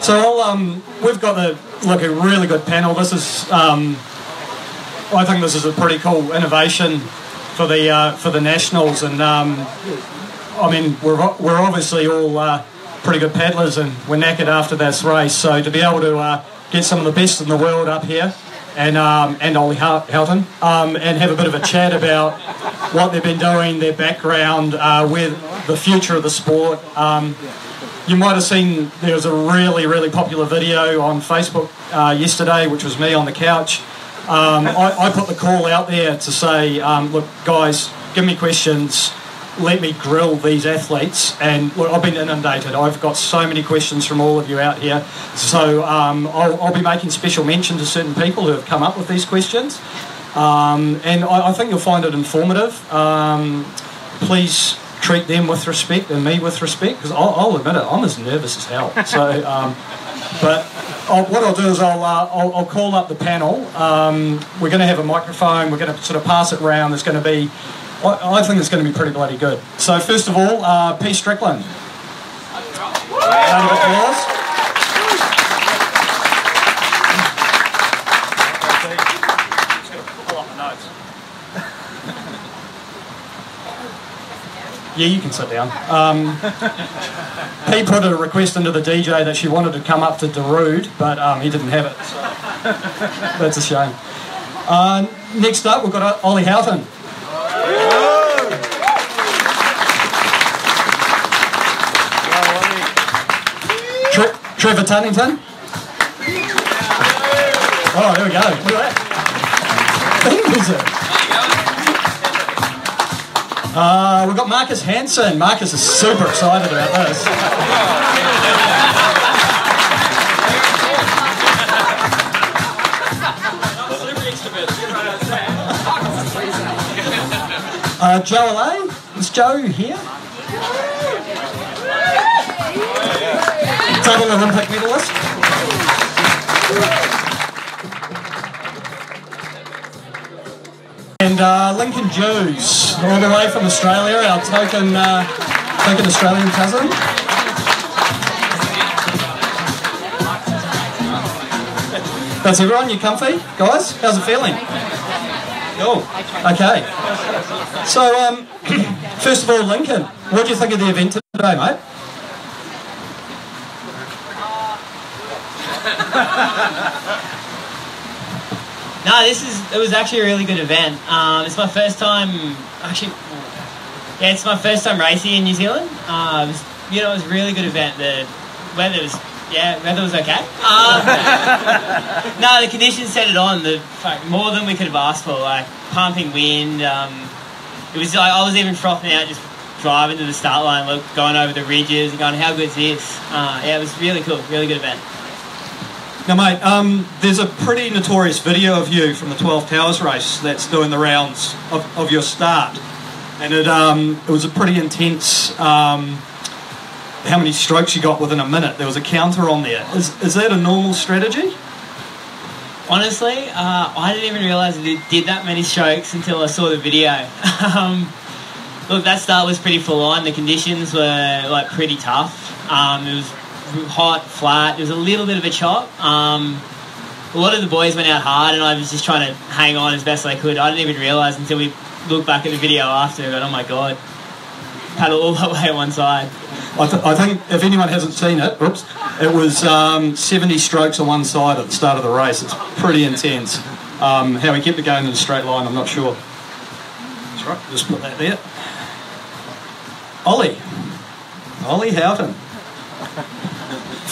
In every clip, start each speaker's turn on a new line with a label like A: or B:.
A: So we've got a really good panel. This is, I think this is a pretty cool innovation for the nationals, and I mean we're obviously all pretty good paddlers, and we're knackered after this race. So to be able to get some of the best in the world up here, and Ollie Houghton, and have a bit of a chat about what they've been doing, their background, where the future of the sport. You might have seen there was a really popular video on Facebook yesterday, which was me on the couch. I put the call out there to say, look, guys, give me questions, let me grill these athletes. And look, I've been inundated. I've got so many questions from all of you out here. So I'll be making special mention to certain people who have come up with these questions. And I think you'll find it informative. Please treat them with respect and me with respect, because I'll admit it, I'm as nervous as hell. So, but what I'll do is I'll call up the panel. We're going to have a microphone. We're going to sort of pass it around. There's going to be, I think it's going to be pretty bloody good. So first of all, P. Strickland. Round of applause. Yeah, you can sit down. P put a request into the DJ that she wanted to come up to Darude, but he didn't have it, so that's a shame. Next up, we've got Ollie Houghton. Trevor Tunnington. Oh, there we go. Look at that. Fingers it. We've got Marcus Hansen. Marcus is super excited about this. Jo Aleh. Is Jo here? Double Olympic medalist. And Lincoln Jews, all the way from Australia, our token Australian cousin. That's everyone, you comfy? Guys, how's it feeling? Cool. Okay. So, first of all, Lincoln, what do you think of the event today, mate?
B: No, it was actually a really good event. It's my first time, it's my first time racing in New Zealand. It was a really good event. The weather was okay. No, the conditions set it on. More than we could have asked for. Like pumping wind. It was like I was even frothing out just driving to the start line, going over the ridges and going, "How good's this?" It was really cool. Really good event.
A: Now, mate, there's a pretty notorious video of you from the 12 Towers race that's doing the rounds of your start. And it was a pretty intense, how many strokes you got within a minute. There was a counter on there. Is that a normal strategy?
B: Honestly, I didn't even realise it did that many strokes until I saw the video. Look, that start was pretty full on. The conditions were pretty tough. It was hot, flat. There was a little bit of a chop. A lot of the boys went out hard, and I was just trying to hang on as best I could. I didn't even realise until we looked back at the video after, and oh my god, paddle all the way on one side.
A: I think if anyone hasn't seen it, it was 70 strokes on one side at the start of the race. It's pretty intense. How he kept it going in a straight line, I'm not sure. That's right, just put that there. Ollie Houghton.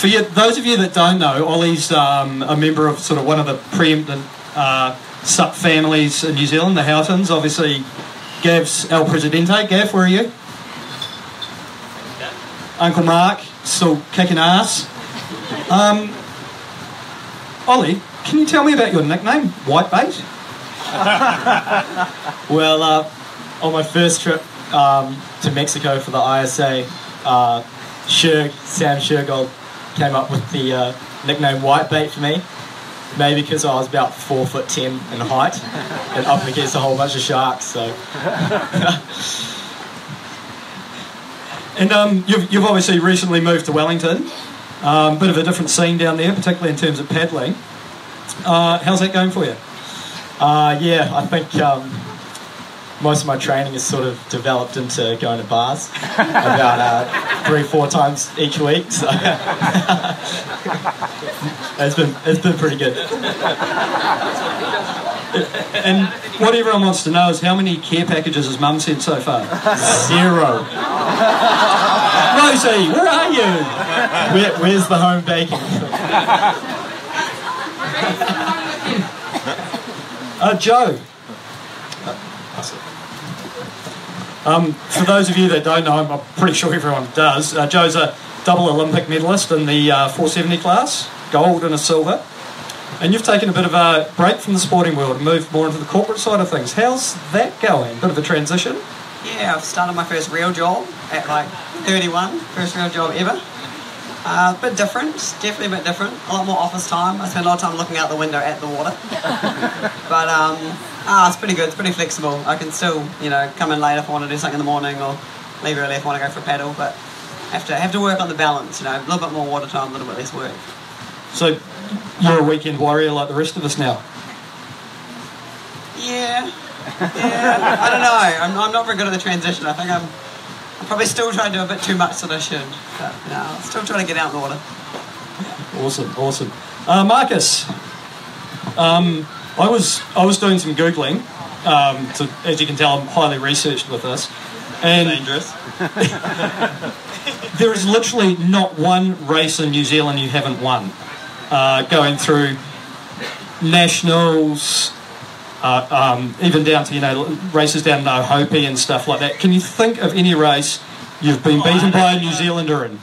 A: For those of you that don't know, Ollie's a member of sort of one of the preeminent SUP families in New Zealand, the Houghtons. Obviously, Gav's El Presidente. Gav, where are you? Uncle Mark, still kicking ass. Ollie, can you tell me about your nickname, Whitebait?
C: Well, on my first trip to Mexico for the ISA, Sam Shergold came up with the nickname Whitebait for me. Maybe because I was about 4'10" in height and up against a whole bunch of sharks. So,
A: and you've obviously recently moved to Wellington. Bit of a different scene down there, particularly in terms of paddling. How's that going for you?
C: Yeah, I think most of my training is sort of developed into going to bars about 3-4 times each week. So it's been pretty good.
A: And what everyone wants to know is how many care packages has Mum sent so far?
C: 0.
A: Rosie, where are you?
C: Where's the home baking?
A: Jo. For those of you that don't know, I'm pretty sure everyone does. Jo's a double Olympic medalist in the 470 class, gold and a silver. And you've taken a bit of a break from the sporting world and moved more into the corporate side of things. How's that going? Bit of a transition?
D: Yeah, I've started my first real job at like 31, first real job ever. A bit different, definitely a bit different. A lot more office time. I spend a lot of time looking out the window at the water. But it's pretty good. It's pretty flexible. I can still, come in late if I want to do something in the morning, or leave early if I want to go for a paddle. But have to work on the balance. A little bit more water time, a little bit less work.
A: So you're a weekend warrior like the rest of us now.
D: Yeah. I don't know. I'm not very good at the transition. I think I'm probably still trying to do a bit too much that I should. But I'm still trying to get out in the water.
A: Awesome. Marcus, I was doing some Googling. So as you can tell, I'm highly researched with this. And
B: Dangerous.
A: There is literally not one race in New Zealand you haven't won. Going through nationals, even down to races down in Oahu and stuff like that. Can you think of any race you've been beaten by a New Zealander in?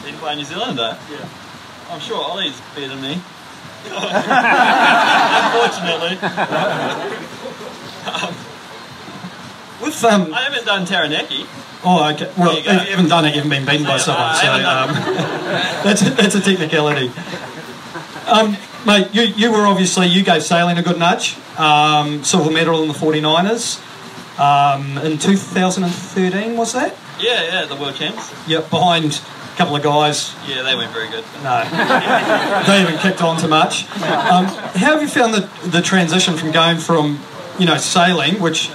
B: Beaten by a New Zealander? Yeah. I'm sure Ollie's beaten me. Unfortunately. I haven't done Taranaki.
A: Oh, okay. Well, if you haven't done it, you haven't been beaten by someone. So that's a technicality. Mate, you were obviously, you gave sailing a good nudge. Silver medal in the 49ers. In 2013, was that?
B: Yeah, the World Champs.
A: Yep, behind a couple of guys.
B: Yeah, they weren't very good.
A: No. They haven't kicked on too much. How have you found the transition from going from, sailing, which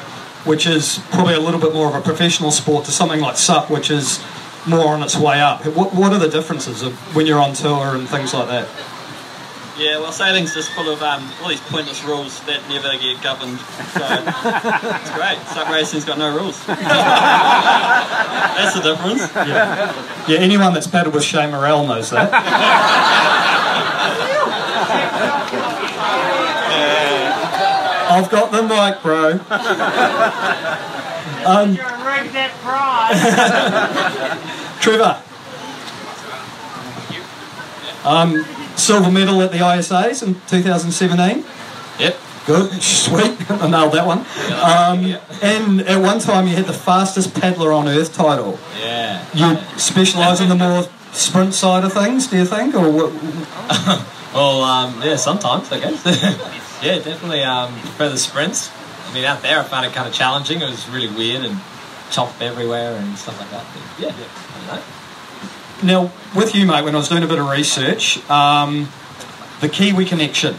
A: is probably a little bit more of a professional sport, to something like SUP, which is more on its way up? What are the differences of when you're on tour and things like that?
B: Yeah, well, sailing's just full of all these pointless rules that never get governed. So it's great. SUP racing's got no rules. That's the difference.
A: Yeah, anyone that's paddled with Shane Morrell knows that. I've got the mic, bro.
E: Rig that prize.
A: Trevor. Silver medal at the ISAs in 2017.
B: Yep.
A: Good, sweet. I nailed that one. And at one time you had the fastest paddler on earth title.
B: Yeah.
A: You specialise in the more sprint side of things, do you think? Or what?
F: Well, yeah, sometimes, I guess. Yeah, definitely prefer the sprints. I mean, out there I found it kind of challenging. It was really weird and chopped everywhere and stuff like that. But yeah, I don't know.
A: Now, with you, mate, when I was doing a bit of research, the Kiwi connection.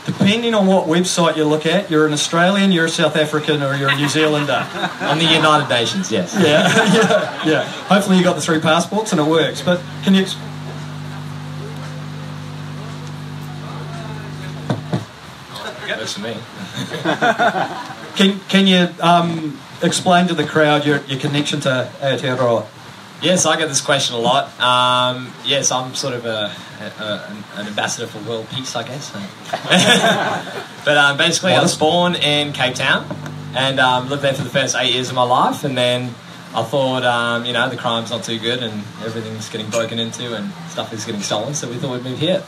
A: Depending on what website you look at, you're an Australian, you're a South African, or you're a New Zealander.
F: On the United Nations, yes.
A: Yeah. Hopefully you got the 3 passports and it works. But can you...
F: Works for me.
A: Can you explain to the crowd your connection to Aotearoa?
F: Yes, I get this question a lot. Yes, I'm sort of an ambassador for world peace, I guess. But basically, I was born in Cape Town and lived there for the first 8 years of my life. And then I thought, the crime's not too good and everything's getting broken into and stuff is getting stolen, so we thought we'd move here.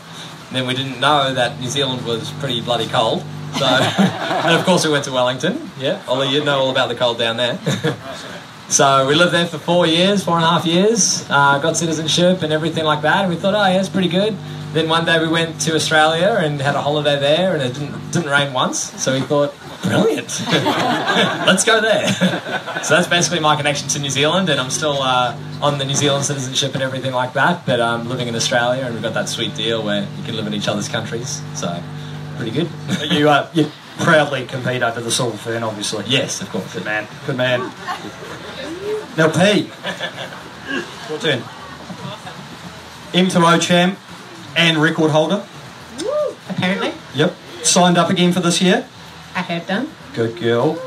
F: And then we didn't know that New Zealand was pretty bloody cold. So, and of course we went to Wellington. Yeah, Ollie, you know all about the cold down there. So we lived there for 4.5 years, got citizenship and everything like that, and we thought, oh yeah, it's pretty good. Then one day we went to Australia and had a holiday there, and it didn't rain once, so we thought, brilliant. Let's go there. So that's basically my connection to New Zealand, and I'm still on the New Zealand citizenship and everything like that, but I'm living in Australia, and we've got that sweet deal where you can live in each other's countries, so pretty good.
A: You proudly compete under the Silver Fern, obviously.
F: Yes, of course.
A: Good man. Good man. Now, P. Your turn. M2O champ and record holder.
E: Apparently.
A: Yep. Signed up again for this year?
E: I have done.
A: Good girl.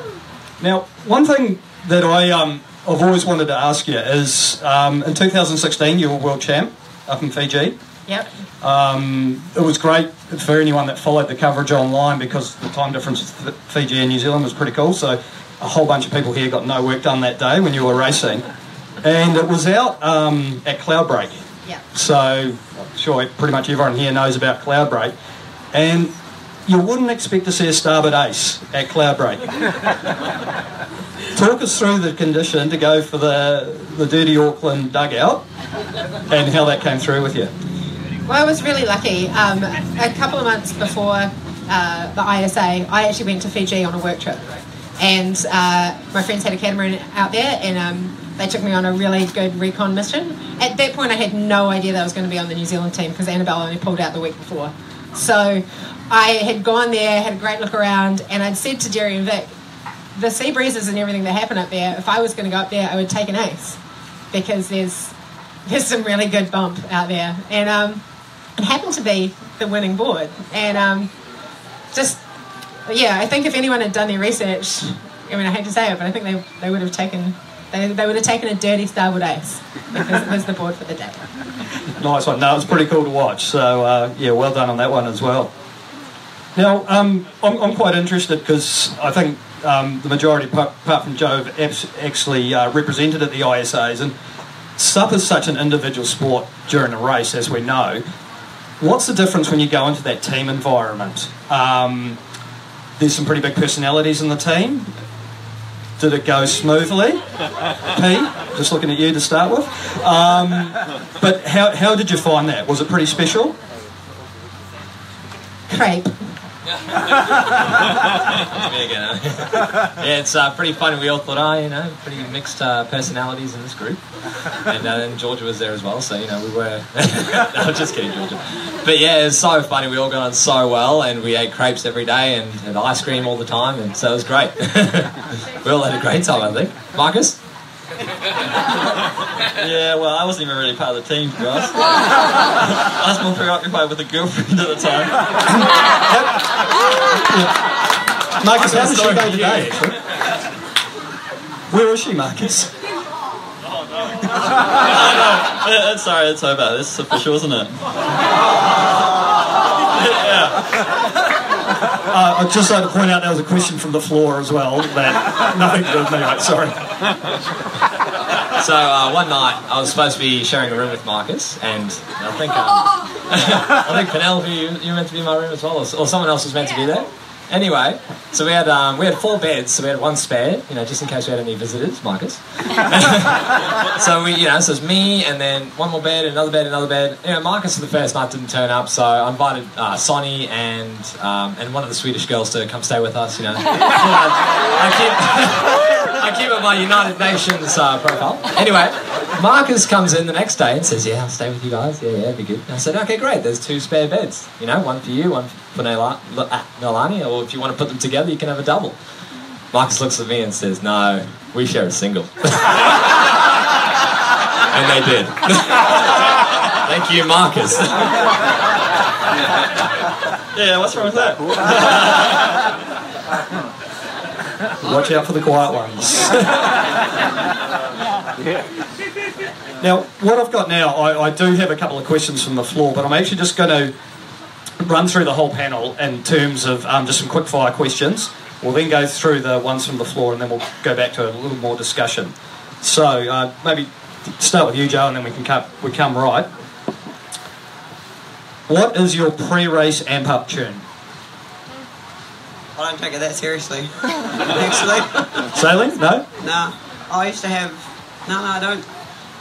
A: Now, one thing that I've always wanted to ask you is, in 2016 you were world champ up in Fiji.
E: Yep.
A: It was great for anyone that followed the coverage online because the time difference with Fiji and New Zealand was pretty cool, so a whole bunch of people here got no work done that day when you were racing. And it was out at Cloudbreak.
E: Yeah.
A: So I'm sure pretty much everyone here knows about Cloudbreak. And you wouldn't expect to see a starboard ace at Cloudbreak. Talk us through the condition to go for the dirty Auckland dugout and how that came through with you.
E: Well, I was really lucky. A couple of months before the ISA, I actually went to Fiji on a work trip. And my friends had a catamaran out there, and they took me on a really good recon mission. At that point, I had no idea that I was going to be on the New Zealand team because Annabel only pulled out the week before. So I had gone there, had a great look around, and I'd said to Jerry and Vic, the sea breezes and everything that happen up there, if I was going to go up there, I would take an ace because there's some really good bump out there. And it happened to be the winning board. And I think if anyone had done their research, I mean, I hate to say it, but I think they would have taken a dirty starboard ace because it was the board for the day.
A: Nice one. No, it was pretty cool to watch. So, well done on that one as well. Now, I'm quite interested because I think the majority, apart from Jo, have actually represented at the ISAs. And SUP is such an individual sport during a race, as we know. What's the difference when you go into that team environment? There's some pretty big personalities in the team. Did it go smoothly? P, just looking at you to start with. But how did you find that? Was it pretty special?
E: Crepe.
F: Me again, huh? Yeah, it's pretty funny. We all thought, pretty mixed personalities in this group. And then Georgia was there as well, so, we were... No, just kidding, Georgia. But yeah, it was so funny. We all got on so well, and we ate crepes every day and had ice cream all the time, and so it was great. We all had a great time, I think. Marcus?
G: Yeah, well, I wasn't even really part of the team, to be honest. I was more preoccupied with a girlfriend at the time.
A: Marcus, how did she go today, actually? Where is she, Marcus?
G: Oh, no. Sorry, it's over. This is official, isn't it?
A: I'd just like to point out there was a question from the floor as well. That nothing to do with me, mate. Sorry.
F: So one night I was supposed to be sharing a room with Marcus, and I think I think Penelope, you were meant to be in my room as well, or someone else was meant to be there. Anyway, so we had 4 beds, so we had one spare, just in case we had any visitors, Marcus. So we, so it's me, and then one more bed, another bed, another bed. Marcus for the first night didn't turn up, so I invited Sonny and one of the Swedish girls to come stay with us. I keep it my United Nations profile. Anyway, Marcus comes in the next day and says, "Yeah, I'll stay with you guys. Yeah, it'd be good." And I said, "Okay, great. There's 2 spare beds. One for you, one for Nolani, or if you want to put them together, you can have a double." Marcus looks at me and says, "No, we share a single." And they did. Thank you, Marcus.
G: Yeah, what's wrong with that?
A: Watch out for the quiet ones. Now, what I've got now, I do have a couple of questions from the floor, but I'm actually just going to run through the whole panel in terms of just some quick fire questions. We'll then go through the ones from the floor, and then we'll go back to a little more discussion. So maybe start with you, Jo, and then we come right. What is your pre-race amp-up tune?
D: I don't take it that seriously, actually.
A: Sailing? No?
D: No. I used to have... No, I don't.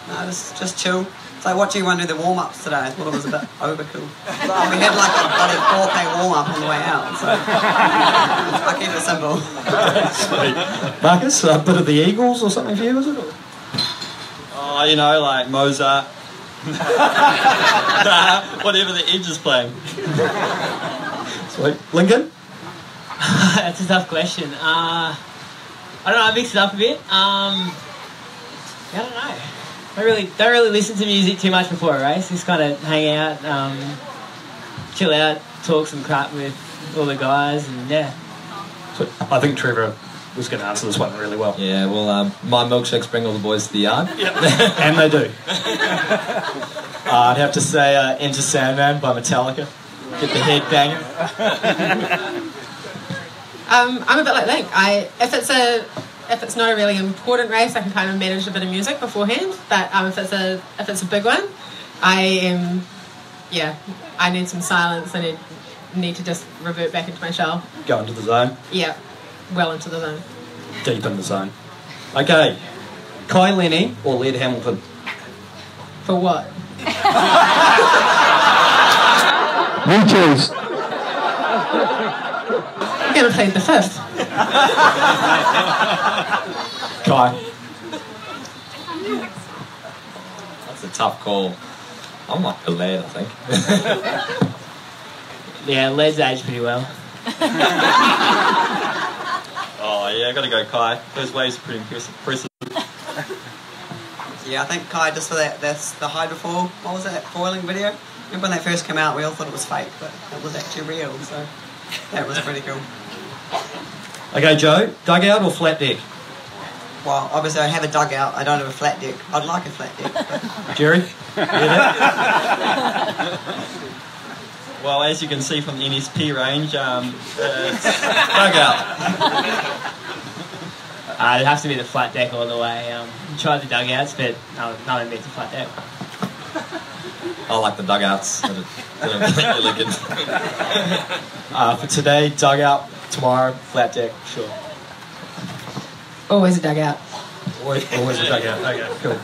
D: No, just chill. So watching one do the warm-ups today, I thought it was a bit overkill. We had like a bloody 4K warm-up on the way out, so I keep it simple.
A: Sweet. Marcus, a bit of the Eagles or something for you, is it?
G: Oh, you know, like Mozart. Whatever the Edge is playing.
A: Sweet. Lincoln?
B: That's a tough question. I don't know, I mixed it up a bit. I don't know. I don't really listen to music too much before a race. Just kind of hang out, chill out, talk some crap with all the guys, and yeah.
A: So I think Trevor was going to answer this one really well.
F: Yeah, well, my milkshakes bring all the boys to the yard.
A: Yep. And they do.
C: I'd have to say Enter Sandman by Metallica. Get the head banging.
E: I'm a bit like Link. If it's not a really important race, I can kind of manage a bit of music beforehand. But if it's a big one, I need some silence. I need to just revert back into my shell.
A: Go into the zone.
E: Yeah, well into the zone.
A: Deep in the zone. Okay. Kai Lenny or Led Hamilton?
E: For what?
A: You choose.
E: I'm going to plead the fifth.
A: Kai.
F: That's a tough call. I'm like the lad, I think.
B: Yeah, Led's aged pretty well.
G: Oh, yeah, I got to go Kai. Those waves are pretty impressive.
D: Yeah, I think Kai, just for that's the hydro foil. What was that foiling video? Remember when they first came out, we all thought it was fake, but it was actually real, so that was pretty cool.
A: Okay, Joe, dugout or flat deck?
D: Well, obviously I have a dugout, I don't have a flat deck. I'd like a flat deck. But...
A: Jerry?
G: Well, as you can see from the NSP range, it's dugout.
B: It'd have to be the flat deck all the way. Tried the dugouts, but no one beats a flat deck.
F: I like the dugouts. They're really good.
C: For today, dugout. Tomorrow, flat deck, sure.
E: Always a dugout.
A: Always a dugout. Okay, cool.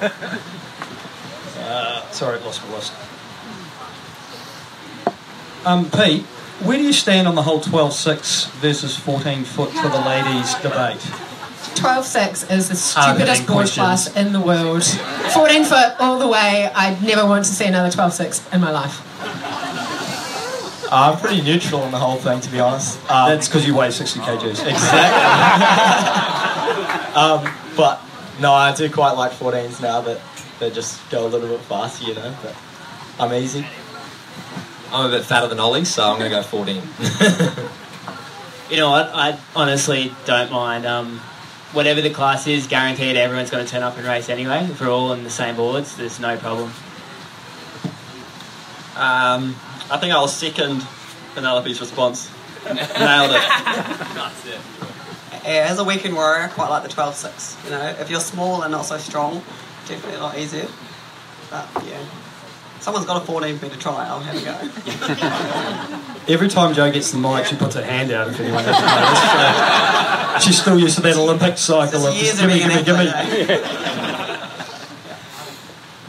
A: Sorry, I've lost my list. Pete, where do you stand on the whole 12.6 versus 14 foot for the ladies debate?
E: 12.6 is the
A: Hard-hitting
E: stupidest board class in the world. 14 foot all the way. I'd never want to see another 12.6 in my life.
C: I'm pretty neutral on the whole thing, to be honest.
A: That's because you weigh 60 kgs.
C: Exactly. But no, I do quite like 14s now that they just go a little bit faster, you know. But I'm easy.
F: I'm a bit fatter than Ollie, so I'm going to go 14.
B: You know what? I honestly don't mind. Whatever the class is, guaranteed everyone's going to turn up and race anyway. If we're all on the same boards, there's no problem.
G: I think I'll second Penelope's response. Nailed it. That's it.
D: Yeah, as a weekend warrior, I quite like the 12.6. You know, if you're small and not so strong, definitely a lot easier. But yeah, someone's got a 14 metre try. I'll have a go.
A: Every time Jo gets the mic, she puts her hand out if anyone has noticed. She's still used to that Olympic cycle of just gimme.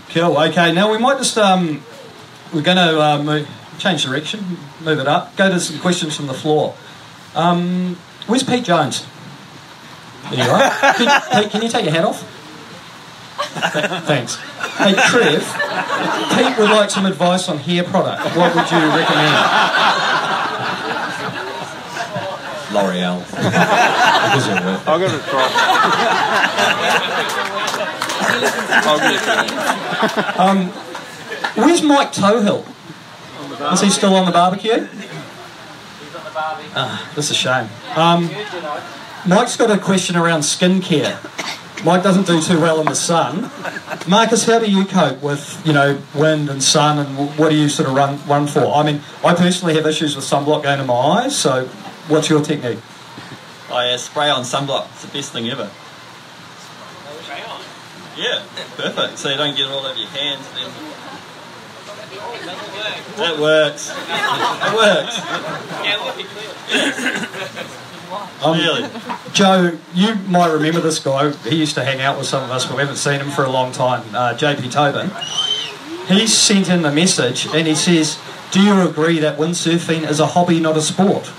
A: Cool, okay, now we might just, we're going to change direction, move it up, go to some questions from the floor. Where's Pete Jones? Are you all right? Pete, can you take your hat off? Thanks. Hey, Trev, Pete would like some advice on hair product. What would you recommend?
F: L'Oreal.
H: I'll give it a try. I'll give it a try.
A: Where's Mike Tohill? Is he still on the barbecue?
I: He's on the barbie.
A: That's a shame. Mike's got a question around skincare. Mike doesn't do too well in the sun. Marcus, how do you cope with, you know, wind and sun, and what do you sort of run for? I mean, I personally have issues with sunblock going to my eyes, so what's your technique?
G: Oh yeah, spray on sunblock. It's the best thing ever.
I: Spray on.
G: Yeah, perfect. So you don't get it all over your hands. Then...
I: That works.
G: It works. It works.
I: Yeah, look, it clearly.
G: Really?
A: Joe, you might remember this guy. He used to hang out with some of us, but we haven't seen him for a long time. JP Tobin. He sent in a message and he says, "Do you agree that windsurfing is a hobby, not a sport?"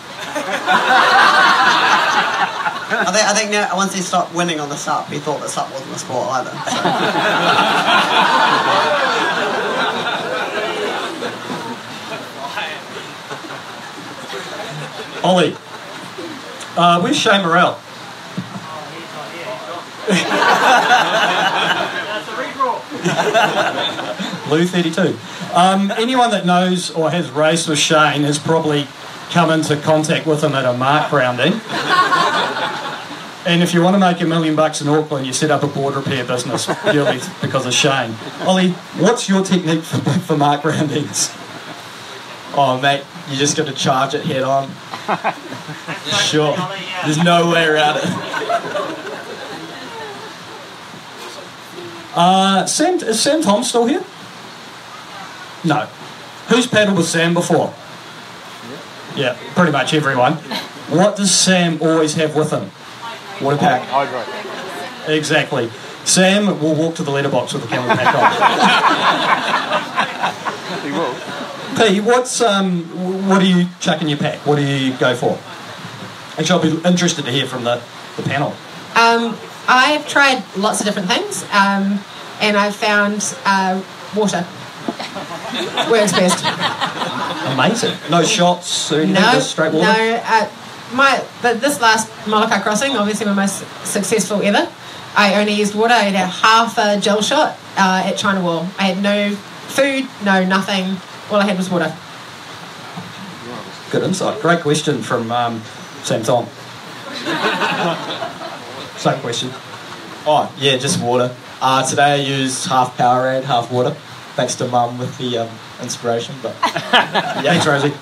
D: I think now, once he stopped winning on the SUP, he thought the SUP wasn't a sport either. So.
A: Ollie, where's Shane Morrell? Lou 32. Anyone that knows or has raced with Shane has probably come into contact with him at a mark rounding. And if you want to make $1 million in Auckland, you set up a board repair business purely because of Shane. Ollie, what's your technique for mark roundings?
C: Oh, mate, you just got to charge it head on. Sure. There's no way around it.
A: Is Sam Tom still here? No. Who's paddled with Sam before? Yeah, pretty much everyone. What does Sam always have with him? Water pack.
H: Hydrate.
A: Exactly. Sam will walk to the letterbox with the camel pack on.
H: He will.
A: P, what do you chuck in your pack? What do you go for? Actually, I'll be interested to hear from the panel.
E: I've tried lots of different things, and I've found water works best.
A: Amazing. No shots or anything, just straight water?
E: No. This last Molokai crossing, obviously my most successful ever, I only used water. I had half a gel shot at China Wall. I had no food, no nothing. All I had was water.
A: Good insight. Great question from Sam Tom. Same question.
C: Oh, yeah, just water. Today I used half Powerade, half water, thanks to Mum with the inspiration. But
A: yeah, thanks, Rosie.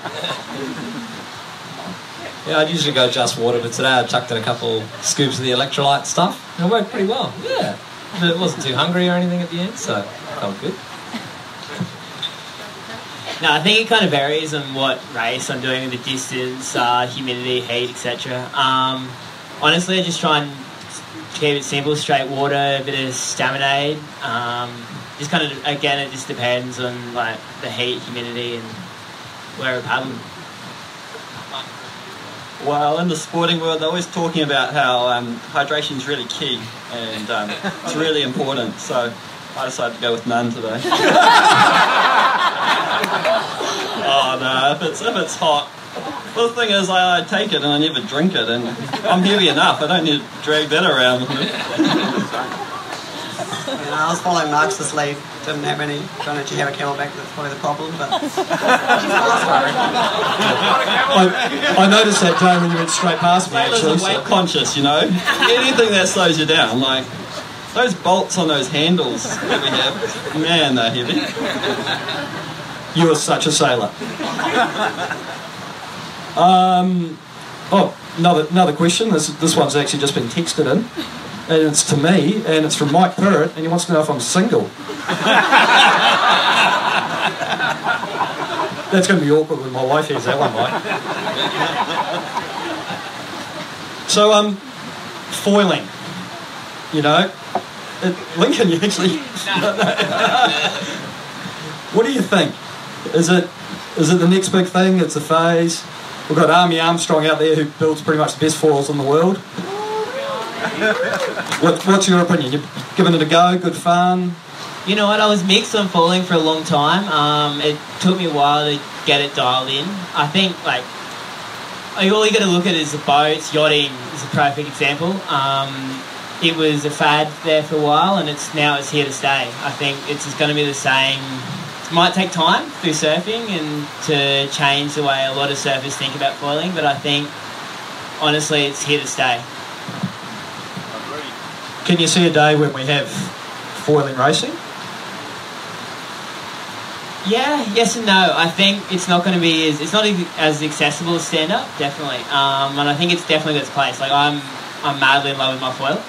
F: Yeah, I'd usually go just water, but today I chucked in a couple scoops of the electrolyte stuff, and it worked pretty well. Yeah, but it wasn't too hungry or anything at the end, so felt good.
B: No, I think it kind of varies on what race I'm doing, the distance, humidity, heat, etc. Honestly, I just try and keep it simple, straight water, a bit of Staminade. Just kind of, again, it just depends on like the heat, humidity, and where we're paddling.
G: Well, in the sporting world, they're always talking about how hydration is really key and it's really important. So I decided to go with none today. Oh no! If it's hot. Well, the thing is, I take it and I never drink it, and I'm heavy enough. I don't need to drag that around with me.
D: I was following Mark's lead. Didn't have any. Don't actually have a camelback. That's probably the problem. But
A: I noticed that, Joe, when you went straight past me.
G: Sailors are weight conscious, you know. Anything that slows you down, like those bolts on those handles that we have, man, they're heavy.
A: You are such a sailor. Another question. This one's actually just been texted in, and it's to me, and it's from Mike Pirrett, and he wants to know if I'm single. That's going to be awkward when my wife hears that one, Mike. So, foiling. You know, Lincoln, you actually. What do you think? Is it the next big thing? It's a phase. We've got Army Armstrong out there who builds pretty much the best foils in the world. What's your opinion? You've given it a go, good fun?
B: You know what, I was mixed on foiling for a long time. It took me a while to get it dialed in. I think, like, all you got to look at is the boats. Yachting is a perfect example. It was a fad there for a while, and it's here to stay. I think it's going to be the same. It might take time through surfing and to change the way a lot of surfers think about foiling, but I think, honestly, it's here to stay.
A: Can you see a day when we have foiling racing?
B: Yeah, yes and no. I think it's not going to be it's not as accessible as stand up, definitely. And I think it's definitely got its place. Like I'm madly in love with my foil.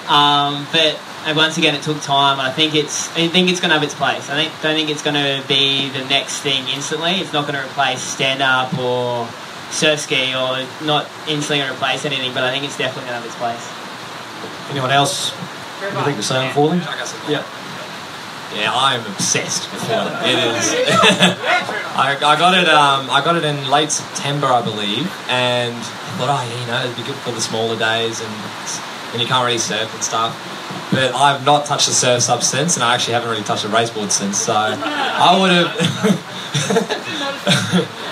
B: But once again, it took time. I think it's going to have its place. Don't think it's going to be the next thing instantly. It's not going to replace stand up or surf ski, or not instantly going to replace anything. But I think it's definitely going to have its place.
A: Anyone else? You think the same foiling?
F: Yeah. Yeah, I'm obsessed with foiling. It is. I got it in late September, I believe, and I thought, oh yeah, you know, it'd be good for the smaller days and when you can't really surf and stuff. But I've not touched the surf sub since, and I actually haven't really touched a raceboard since. So I would have.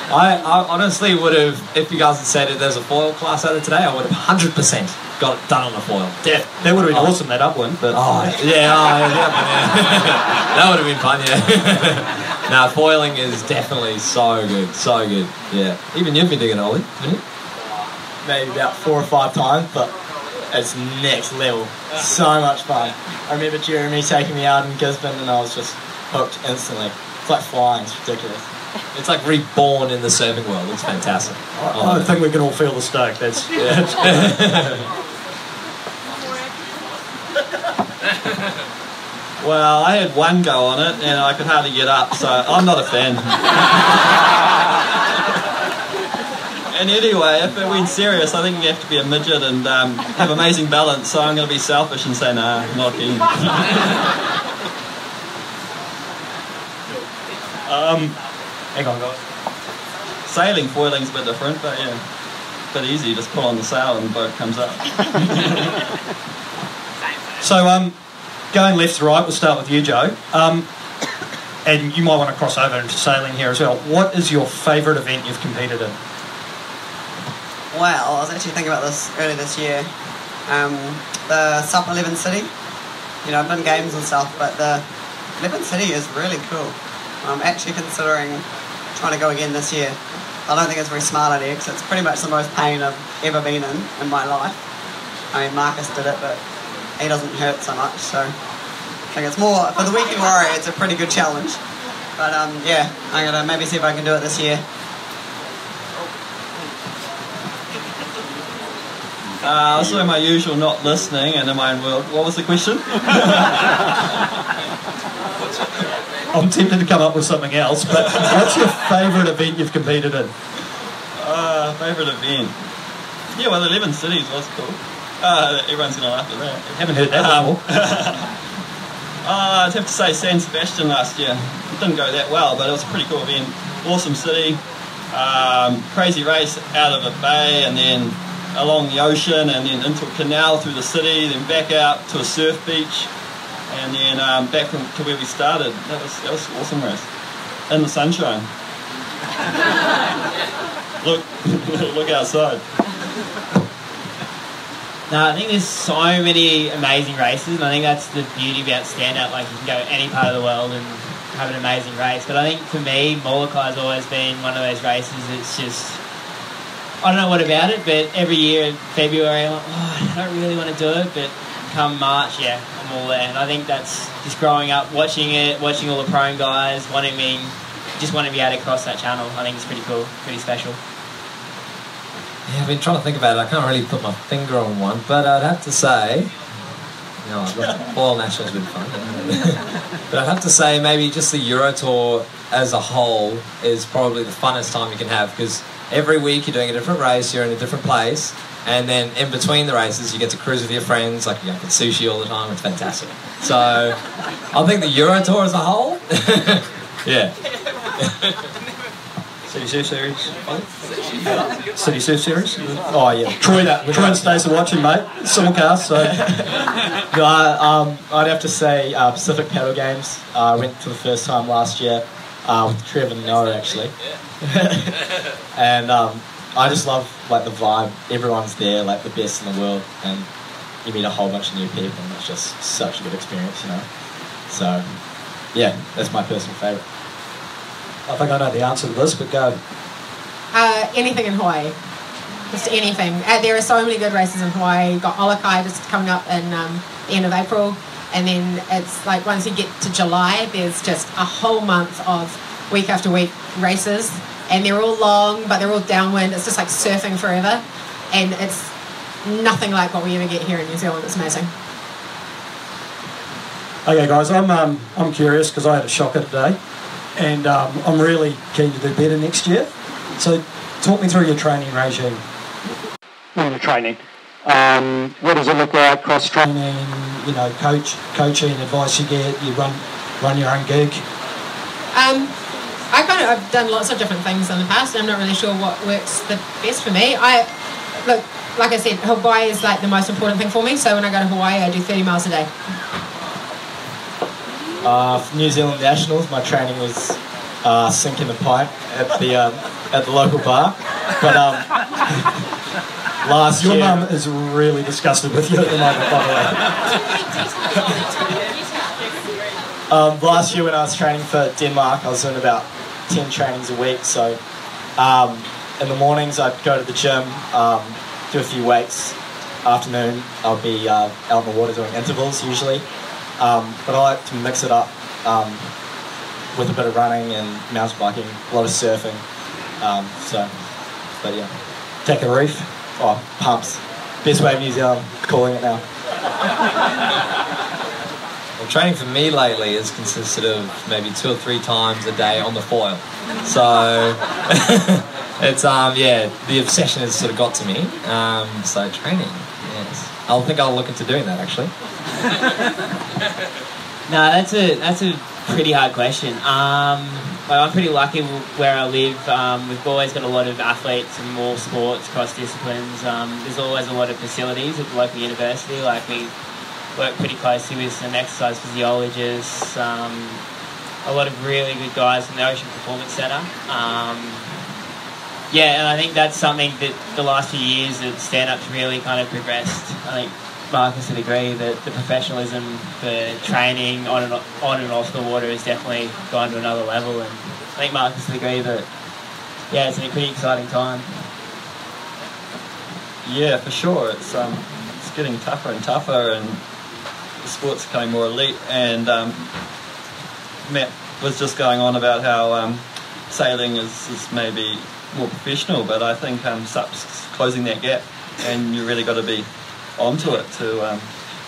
F: I honestly would have, if you guys had said that there's a foil class out there today, I would have 100% got it done on the foil.
A: Yeah, that would have been awesome, that upwind. But
F: that would have been fun, yeah. Now, foiling is definitely so good, so good, yeah. Even you've been digging it, Ollie, haven't you?
C: Maybe about 4 or 5 times, but it's next level. So much fun. I remember Jeremy taking me out in Gisborne and I was just hooked instantly. It's like flying, it's ridiculous.
F: It's like reborn in the surfing world. It's fantastic.
A: I think we can all feel the stoke. That's
G: Well, I had one go on it and I could hardly get up, so I'm not a fan. And anyway, if it went serious, I think you have to be a midget and have amazing balance, so I'm going to be selfish and say, nah, not keen.
A: hang on, guys.
G: Sailing, foiling's a bit different, but yeah, a bit easy. Just pull on the sail and the boat comes up.
A: So, going left to right, we'll start with you, Jo. And you might want to cross over into sailing here as well. What is your favourite event you've competed in?
D: Well, I was actually thinking about this earlier this year. The SUP 11 City. You know, I've done games and stuff, but the 11 City is really cool. I'm actually considering trying to go again this year. I don't think it's very smart idea because it's pretty much the most pain I've ever been in my life. I mean, Marcus did it, but he doesn't hurt so much, so I think it's more, for the Weekend-Warrior, it's a pretty good challenge. But yeah, I'm going to maybe see if I can do it this year.
G: So my usual not listening and in my own world. What was the question?
A: I'm tempted to come up with something else, but what's your favourite event you've competed in?
G: Favourite event? Yeah, well, 11 Cities was cool. Everyone's going to laugh at that.
A: Haven't heard that before.
G: I'd have to say San Sebastian last year. It didn't go that well, but it was a pretty cool event. Awesome city. Crazy race out of a bay and then along the ocean and then into a canal through the city, then back out to a surf beach and then back to where we started. That was an awesome race. In the sunshine. Look outside.
B: No, I think there's so many amazing races, and I think that's the beauty about stand-up. Like, you can go any part of the world and have an amazing race. But I think for me, Molokai has always been one of those races that's just, I don't know what about it, but every year in February, I'm like, oh, I don't really want to do it, but come March, yeah, I'm all there. And I think that's just growing up, watching it, watching all the prone guys, wanting me to be able to cross that channel. I think it's pretty cool, pretty special.
F: Yeah, I've been trying to think about it. I can't really put my finger on one, but I'd have to say, you know, all nationals have been fun. But I'd have to say maybe just the Euro Tour as a whole is probably the funnest time you can have, because every week you're doing a different race, you're in a different place, and then in between the races you get to cruise with your friends, like you go for sushi all the time. It's fantastic. So I think the Euro Tour as a whole, yeah.
A: City Surf Series? City Surf Series?
C: Oh yeah.
A: Troy and Stacey are watching, mate. Simulcast, so...
C: No, I'd have to say Pacific Paddle Games. I went for the first time last year with Trevor and Noah, actually. And I just love like the vibe. Everyone's there, like the best in the world, and you meet a whole bunch of new people, and it's just such a good experience, you know. So, yeah, that's my personal favourite.
A: I think I know the answer to this, but go.
E: Anything in Hawaii. Just anything. There are so many good races in Hawaii. You've got Molokai just coming up in the end of April. And then it's like once you get to July, there's just a whole month of week after week races. And they're all long, but they're all downwind. It's just like surfing forever. And it's nothing like what we ever get here in New Zealand. It's amazing.
A: Okay, guys, I'm curious because I had a shocker today. And I'm really keen to do better next year. So talk me through your training regime. Your training. What does it look like? Cross training, you know, coaching, advice you get. You run run your own gig?
E: I've done lots of different things in the past. I'm not really sure what works the best for me. Like I said, Hawaii is like the most important thing for me. So when I go to Hawaii, I do 30 miles a day.
C: For New Zealand Nationals, my training was sinking the pint at the local bar. But last
A: Your
C: year,
A: mum is really disgusted with you at the moment, by the way.
C: last year when I was training for Denmark, I was doing about 10 trainings a week. So in the mornings, I'd go to the gym, do a few weights. Afternoon, I'll be out in the water doing intervals usually. But I like to mix it up with a bit of running and mountain biking, a lot of surfing. But yeah.
A: Take a reef.
C: Oh, pumps. Best way of New Zealand, calling it now.
F: Well, training for me lately has consisted of maybe 2 or 3 times a day on the foil. So it's the obsession has sort of got to me. So training, yes. I think I'll look into doing that actually.
B: No, that's a pretty hard question. I'm pretty lucky where I live. We've always got a lot of athletes and more sports cross disciplines. There's always a lot of facilities at the local university. Like we work pretty closely with some exercise physiologists. A lot of really good guys from the Ocean Performance Centre. And I think that's something that the last few years that stand-up's really kind of progressed. I think Marcus would agree that the professionalism for training on and off the water has definitely gone to another level, and I think Marcus would agree that it's a pretty exciting time.
G: Yeah, for sure. It's getting tougher and tougher, and the sport's becoming more elite. And Matt was just going on about how sailing is maybe more professional, but I think SUP's closing that gap, and you really got to be onto it to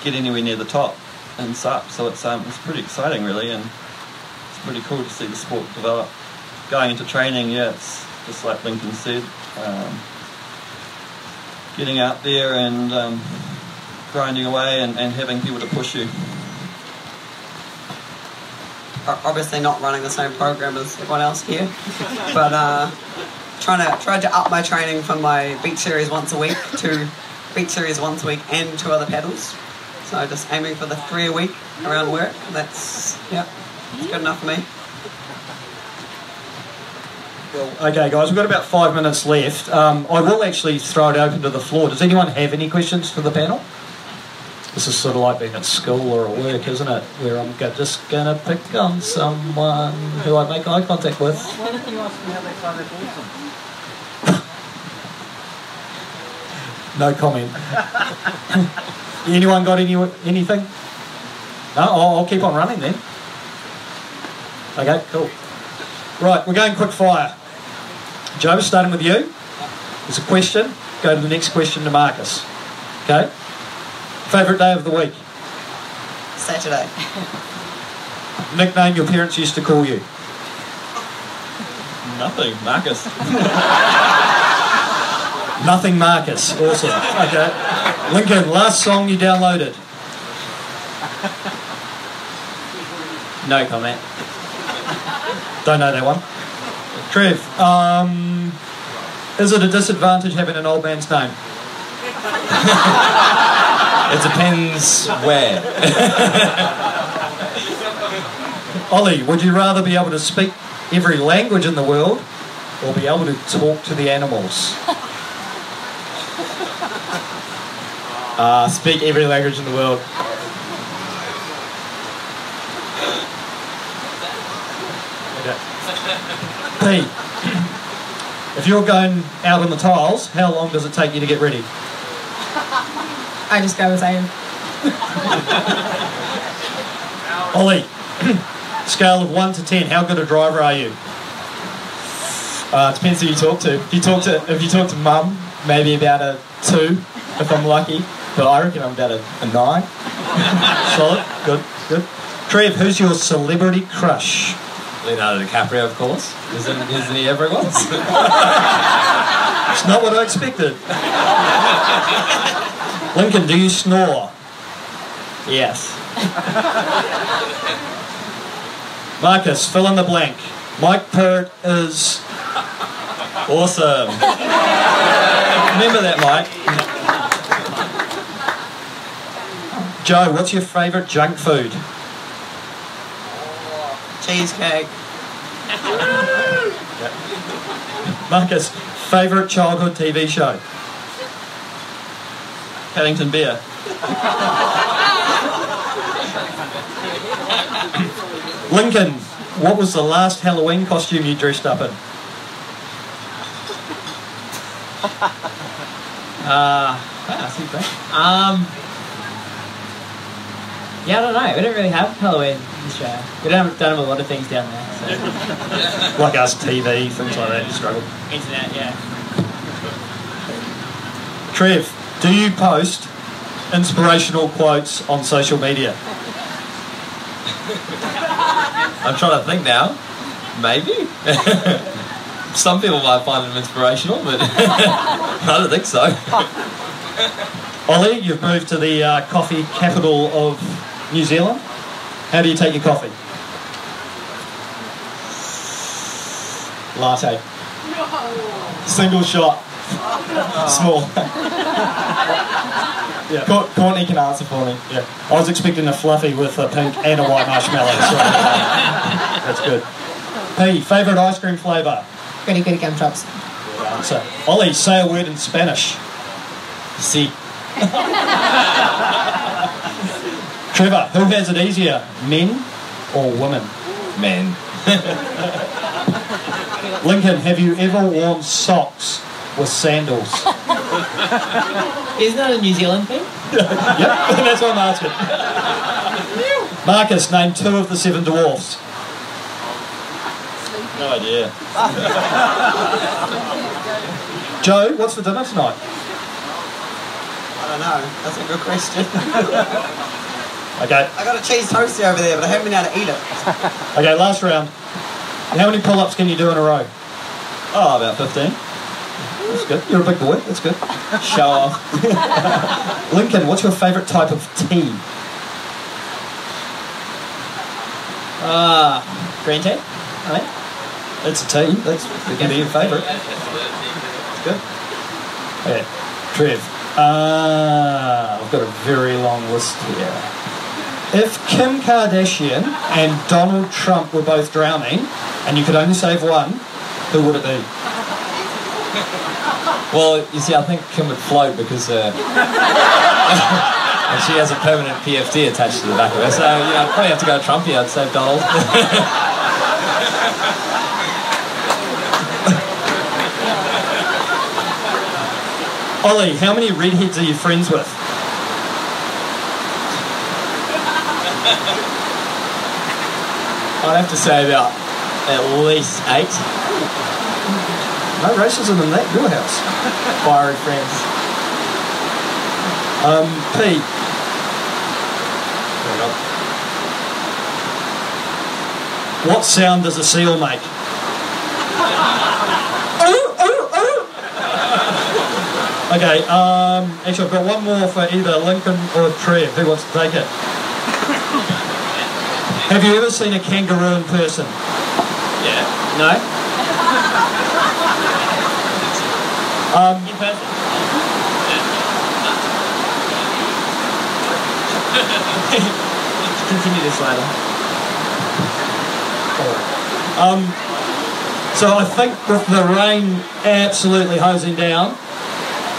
G: get anywhere near the top in SUP. So it's pretty exciting really, and it's pretty cool to see the sport develop. Going into training, it's just like Lincoln said, getting out there and grinding away and having people to push you.
D: Obviously not running the same program as everyone else here, but trying to up my training from my beach series once a week to beach series once a week and 2 other paddles. So just aiming for the 3 a week around work. It's good enough for me.
A: Well, okay, guys, we've got about 5 minutes left. I will actually throw it open to the floor. Does anyone have any questions for the panel? This is sort of like being at school or at work, isn't it? Where I'm just going to pick on someone who I make eye contact with.
I: Why don't you ask me how they find it awesome?
A: No comment. Anyone got anything? No? I'll keep on running then. Okay, cool. Right, we're going quick fire. Joe, starting with you. There's a question. Go to the next question to Marcus. Okay? Favourite day of the week?
D: Saturday.
A: Nickname your parents used to call you?
G: Nothing, Marcus.
A: Nothing Marcus. Awesome. Okay. Lincoln, last song you downloaded?
B: No comment.
A: Don't know that one. Trev, is it a disadvantage having an old man's name?
F: It depends where.
A: Ollie, would you rather be able to speak every language in the world or be able to talk to the animals?
C: Speak every language in the world.
A: Pete, if you're going out on the tiles, how long does it take you to get ready?
E: I just go as I am.
A: Ollie, scale of 1 to 10, how good a driver are you?
C: Depends who you talk to. If you talk to Mum, maybe about a 2, if I'm lucky. But I reckon I'm about a 9.
A: Solid, good. Trev, who's your celebrity crush?
F: Leonardo DiCaprio, of course. Isn't he everyone's?
A: It's not what I expected. Lincoln, do you snore?
B: Yes.
A: Marcus, fill in the blank. Mike Pert is...
G: Awesome. Remember that, Mike.
A: Joe, what's your favourite junk food?
D: Cheesecake.
A: Marcus, favourite childhood TV show?
G: Paddington Bear.
A: Lincoln, what was the last Halloween costume you dressed up in?
B: That's a good question. Yeah, I don't know. We don't really have Halloween in Australia. We don't have a lot of things down there. So.
A: Like us, TV, things like that, you struggle.
B: Internet, yeah.
A: Trev, do you post inspirational quotes on social media?
F: I'm trying to think now. Maybe. Some people might find them inspirational, but I don't think so.
A: Ollie, you've moved to the coffee capital of New Zealand. How do you take your coffee?
C: Latte. Single shot. Small.
A: Yeah.
C: Courtney can answer for me.
A: Yeah. I was expecting a fluffy with a pink and a white marshmallow. So that's good. P, favourite ice cream flavour?
E: Goody goody gumdrops.
A: Good answer. Ollie, say a word in Spanish.
C: See.
A: Trevor, who has it easier, men or women?
F: Men.
A: Lincoln, have you ever worn socks with sandals?
B: Isn't that a New Zealand thing?
A: Yep, that's what I'm asking. Marcus, name 2 of the 7 dwarfs.
G: No idea.
A: Joe, what's for dinner tonight?
D: I don't know. That's a good question.
A: Okay,
D: I got a cheese toastie over there, but I haven't been able to eat it.
A: okay, last round. How many pull-ups can you do in a row?
G: Oh, about 15.
A: That's good. You're a big boy. That's good.
G: Show off.
A: Lincoln, what's your favourite type of tea?
B: Green tea? Right?
A: It's a tea. That's going to be your favourite. That's good. Okay, Trev. I've got a very long list here. If Kim Kardashian and Donald Trump were both drowning, and you could only save one, who would it be?
F: Well, you see, I think Kim would float because and she has a permanent PFD attached to the back of her. So, I'd probably have to go Trumpy. I'd save Donald.
A: Ollie, how many redheads are you friends with?
C: I'd have to say about at least 8
A: No racism in that, your house.
C: fiery friends.
A: P. What sound does a seal make? Okay, actually I've got one more for either Lincoln or Trev. Who wants to take it? Have you ever seen a kangaroo in person?
F: Yeah.
A: No?
B: In person? Continue this later.
A: So I think with the rain absolutely hosing down,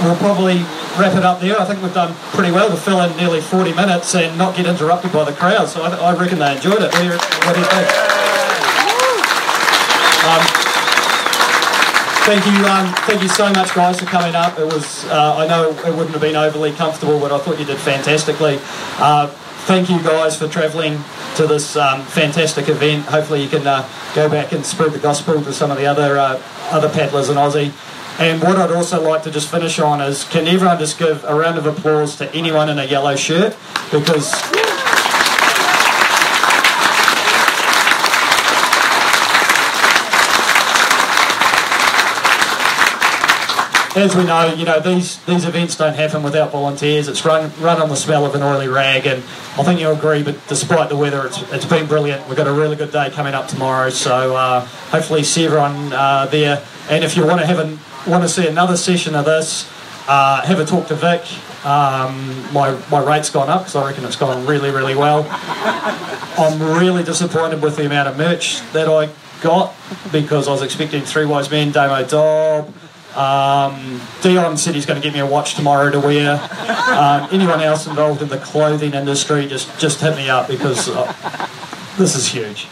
A: we'll probably wrap it up there. I think we've done pretty well to fill in nearly 40 minutes and not get interrupted by the crowd, so I reckon they enjoyed it. What do you think? Thank you so much, guys, for coming up. It was I know it wouldn't have been overly comfortable, but I thought you did fantastically. Thank you guys for travelling to this fantastic event. Hopefully you can go back and spread the gospel to some of the other paddlers in Aussie. And what I'd also like to just finish on is, can everyone just give a round of applause to anyone in a yellow shirt? Because as we know, these events don't happen without volunteers. It's run on the smell of an oily rag, and I think you'll agree. But despite the weather, it's been brilliant. We've got a really good day coming up tomorrow, so hopefully see everyone there. And if you want to see another session of this, have a talk to Vic. My rate's gone up because I reckon it's gone really, really well. I'm really disappointed with the amount of merch that I got because I was expecting Three Wise Men, Damo Dob. Dion said he's going to get me a watch tomorrow to wear. Anyone else involved in the clothing industry, just hit me up because this is huge.